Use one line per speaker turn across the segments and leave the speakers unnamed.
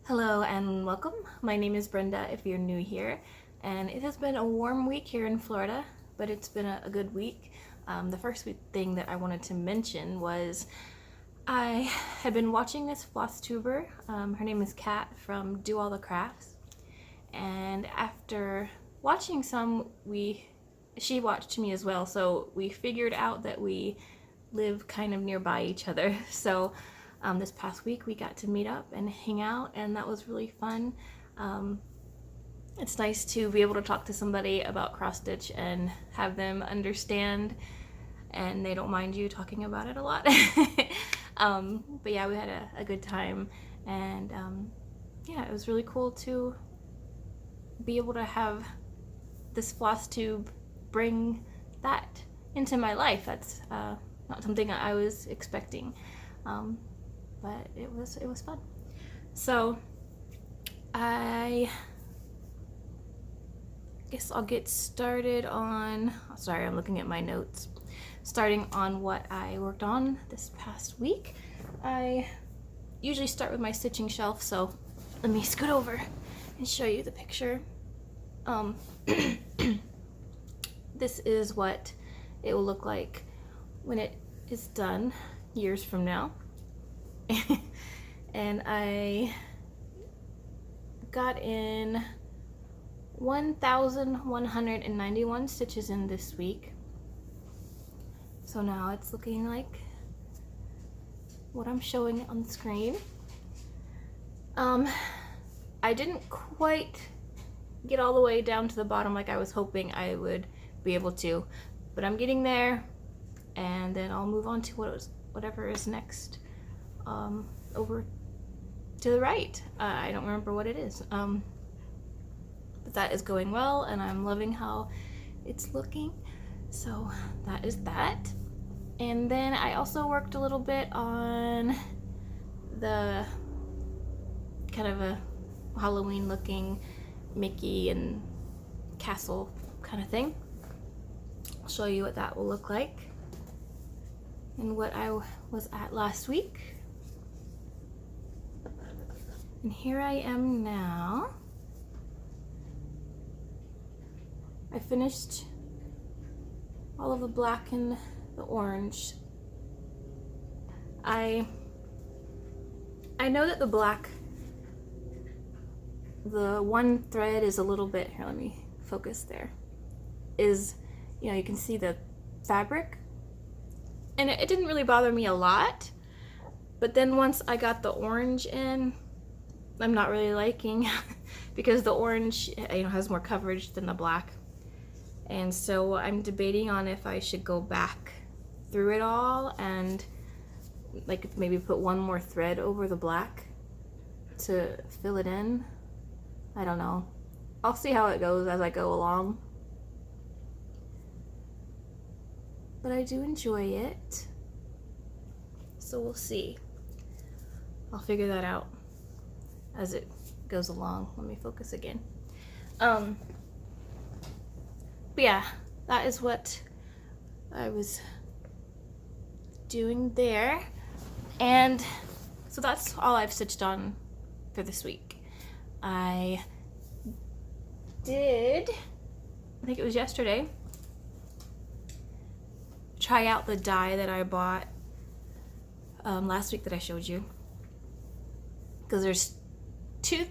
Hello and welcome. My name is Brenda if you're new here, and it has been a warm week here in Florida, but it's been a good week. The first thing that I wanted to mention was I had been watching this FlossTuber. Her name is Kat from Do All the Crafts, and after watching some, she watched me as well, so we figured out that we live kind of nearby each other. So this past week we got to meet up and hang out, and that was really fun. It's nice to be able to talk to somebody about cross stitch and have them understand, and they don't mind you talking about it a lot. But yeah, we had a good time, and yeah, it was really cool to be able to have this FlossTube bring that into my life. That's not something I was expecting. But it was fun. So I guess I'll get started on, sorry, I'm looking at my notes. Starting on what I worked on this past week. I usually start with my stitching shelf, so let me scoot over and show you the picture. This is what it will look like when it is done years from now. And I got in 1,191 stitches in this week. So now it's looking like what I'm showing on the screen. I didn't quite get all the way down to the bottom like I was hoping I would be able to, but I'm getting there, and then I'll move on to whatever is next. Over to the right. I don't remember what it is. But that is going well, and I'm loving how it's looking. So that is that. And then I also worked a little bit on the kind of a Halloween looking Mickey and castle kind of thing. I'll show you what that will look like and what I was at last week. And here I am now. I finished all of the black and the orange. I know that the black, the one thread is a little bit, here, let me focus there, is, you know, you can see the fabric, and it didn't really bother me a lot, but then once I got the orange in, I'm not really liking because the orange, you know, has more coverage than the black. And so I'm debating on if I should go back through it all and like maybe put one more thread over the black to fill it in. I don't know. I'll see how it goes as I go along. But I do enjoy it. So we'll see. I'll figure that out as it goes along. Let me focus again. But yeah, that is what I was doing there. And so that's all I've stitched on for this week. I did, I think it was yesterday, try out the die that I bought last week that I showed you, because there's two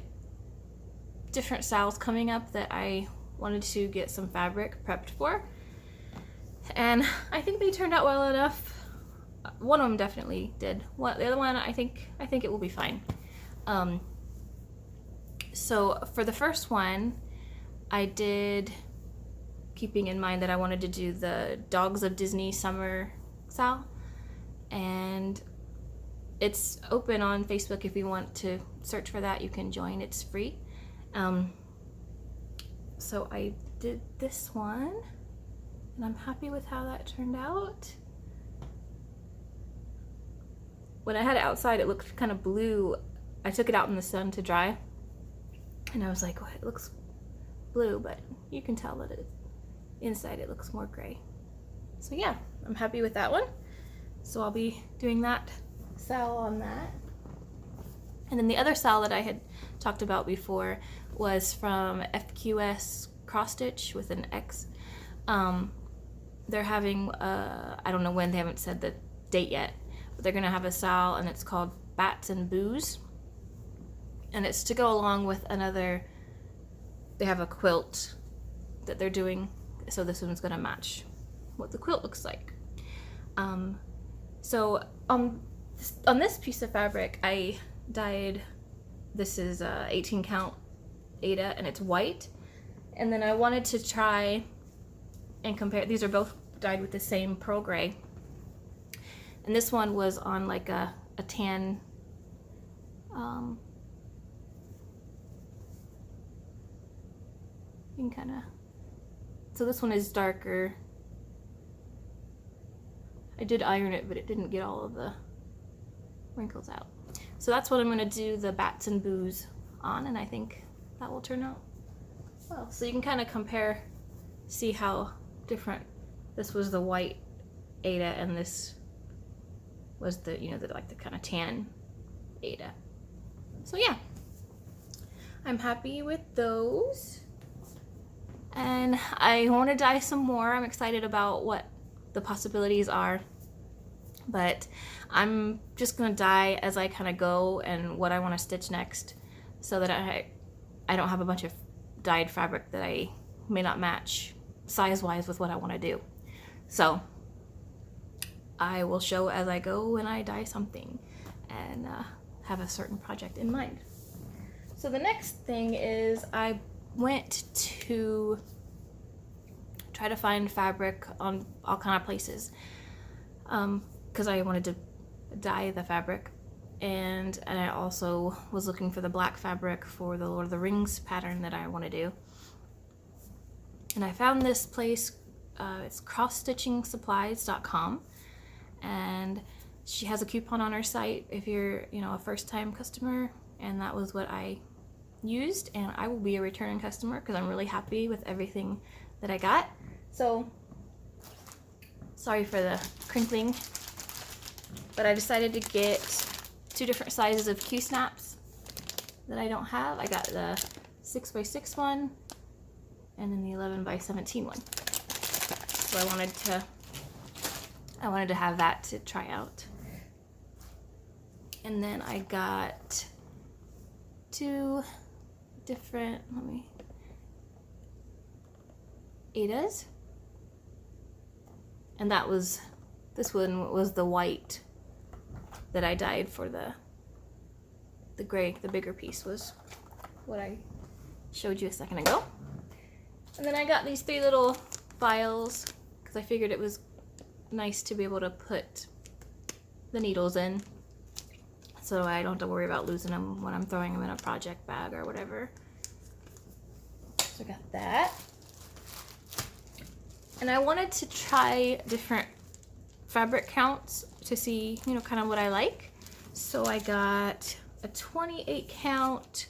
different styles coming up that I wanted to get some fabric prepped for, and I think they turned out well enough. One of them definitely did. The other one, I think it will be fine. So for the first one, I did, keeping in mind that I wanted to do the Dogs of Disney summer style, and it's open on Facebook. If you want to search for that, you can join. It's free. So I did this one, and I'm happy with how that turned out. When I had it outside, it looked kind of blue. I took it out in the sun to dry, and I was like, well, it looks blue, but you can tell that inside it looks more gray. So yeah, I'm happy with that one. So I'll be doing that style on that. And then the other style that I had talked about before was from FQS Cross Stitch with an X. They're having, I don't know when, they haven't said the date yet, but they're gonna have a style and it's called Bats and Booze. And it's to go along with another, they have a quilt that they're doing, so this one's gonna match what the quilt looks like. So on this piece of fabric, I dyed, this is 18 count Aida and it's white. And then I wanted to try and compare, these are both dyed with the same pearl gray. And this one was on like a tan, you can kind of, so this one is darker. I did iron it, but it didn't get all of the wrinkles out. So that's what I'm gonna do the Bats and Booze on, and I think that will turn out well. So you can kind of compare, see how different, this was the white Aida and this was the, you know, the like the kind of tan Aida. So yeah, I'm happy with those. And I want to dye some more. I'm excited about what the possibilities are, but I'm just gonna dye as I kind of go and what I want to stitch next, so that I don't have a bunch of dyed fabric that I may not match size-wise with what I want to do. So I will show as I go when I dye something and have a certain project in mind. So the next thing is I went to try to find fabric on all kind of places because I wanted to dye the fabric, and I also was looking for the black fabric for the Lord of the Rings pattern that I want to do. And I found this place, it's crossstitchingsupplies.com, and she has a coupon on her site if you're, you know, a first-time customer, and that was what I used, and I will be a returning customer because I'm really happy with everything that I got. So sorry for the crinkling, but I decided to get 2 different sizes of Q-snaps that I don't have. I got the 6x6 one and then the 11x17 one. So I wanted to have that to try out. And then I got 2 different, Aidas, and this one was the white that I dyed for the gray. The bigger piece was what I showed you a second ago. And then I got these 3 little files because I figured it was nice to be able to put the needles in, so I don't have to worry about losing them when I'm throwing them in a project bag or whatever. So I got that. And I wanted to try different fabric counts to see, you know, kind of what I like. So I got a 28 count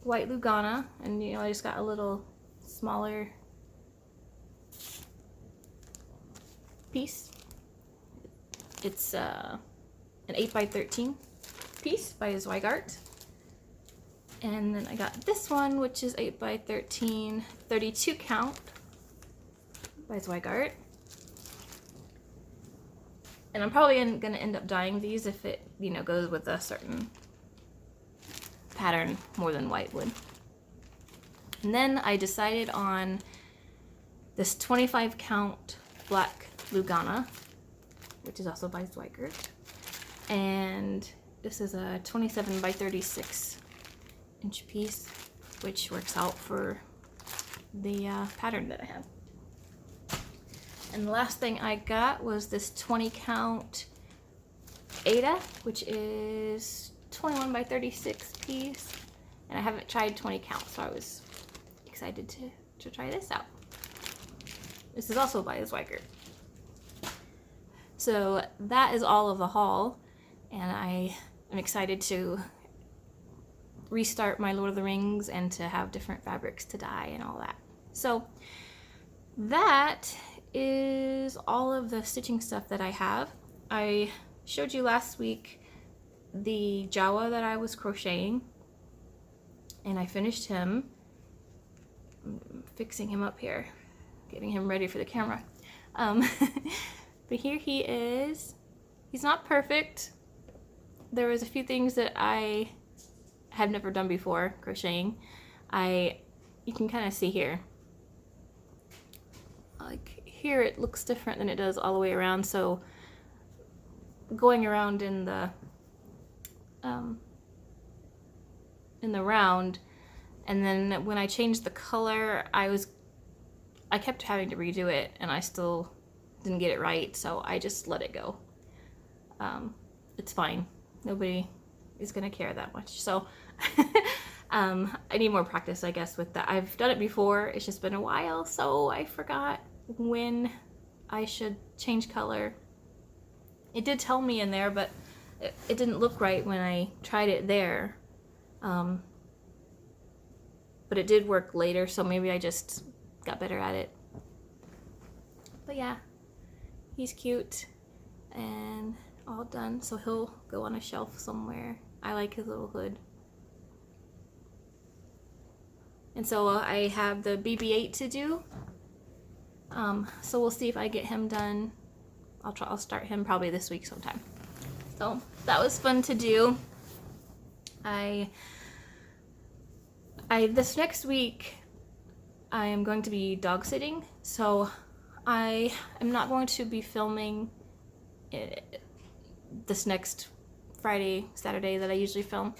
white Lugana, and you know, I just got a little smaller piece. It's an 8x13 piece by Zweigart. And then I got this one, which is 8x13, 32 count by Zweigart. And I'm probably going to end up dyeing these if it, you know, goes with a certain pattern more than white would. And then I decided on this 25 count black Lugana, which is also by Zweigart. And this is a 27x36 inch piece, which works out for the pattern that I have. And the last thing I got was this 20 count Aida, which is 21x36 piece. And I haven't tried 20 count, so I was excited to try this out. This is also by Zweigart. So that is all of the haul, and I am excited to restart my Lord of the Rings and to have different fabrics to dye and all that. So that is all of the stitching stuff that I have. I showed you last week the Jawa that I was crocheting, and I finished him. I'm fixing him up here, getting him ready for the camera. But here he is. He's not perfect. There was a few things that I had never done before crocheting. You can kind of see here. Like here it looks different than it does all the way around, so going around in the round, and then when I changed the color, I kept having to redo it, and I still didn't get it right, so I just let it go. It's fine. Nobody is gonna care that much. So I need more practice, I guess, with that. I've done it before. It's just been a while, so I forgot when I should change color. It did tell me in there, but it didn't look right when I tried it there. But it did work later, so maybe I just got better at it. But yeah, he's cute and all done, so he'll go on a shelf somewhere. I like his little hood. And so I have the BB-8 to do. So we'll see if I get him done. I'll start him probably this week sometime. So that was fun to do. This next week I am going to be dog sitting, so I am not going to be filming this next Friday, Saturday that I usually film.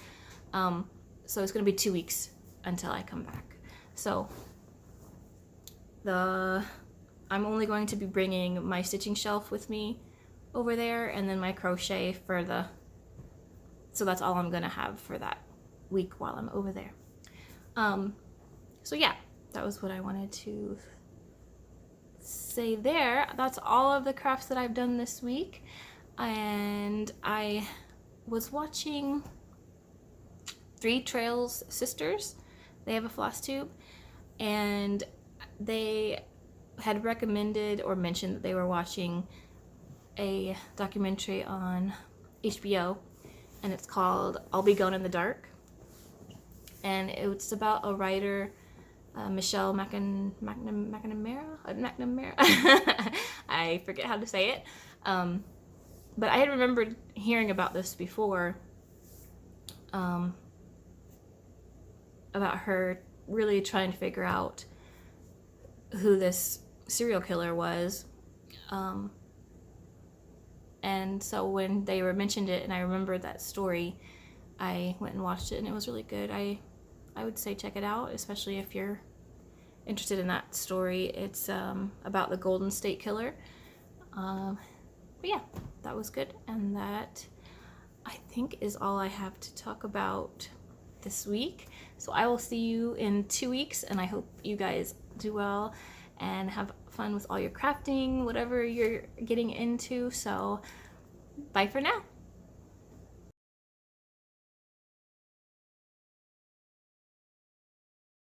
So it's going to be 2 weeks until I come back. So I'm only going to be bringing my stitching shelf with me over there, and then my crochet so that's all I'm gonna have for that week while I'm over there. So yeah, that was what I wanted to say there. That's all of the crafts that I've done this week, and I was watching 3 Trails Sisters. They have a FlossTube, and they had recommended or mentioned that they were watching a documentary on HBO, and it's called I'll Be Gone in the Dark, and it's about a writer, Michelle McNamara. I forget how to say it, but I had remembered hearing about this before, about her really trying to figure out who this serial killer was, and so when they mentioned it and I remembered that story, I went and watched it, and it was really good. I would say check it out, especially if you're interested in that story. It's about the Golden State Killer. But yeah, that was good, and that I think is all I have to talk about this week. So I will see you in 2 weeks, and I hope you guys do well and have fun with all your crafting, whatever you're getting into. So bye for now.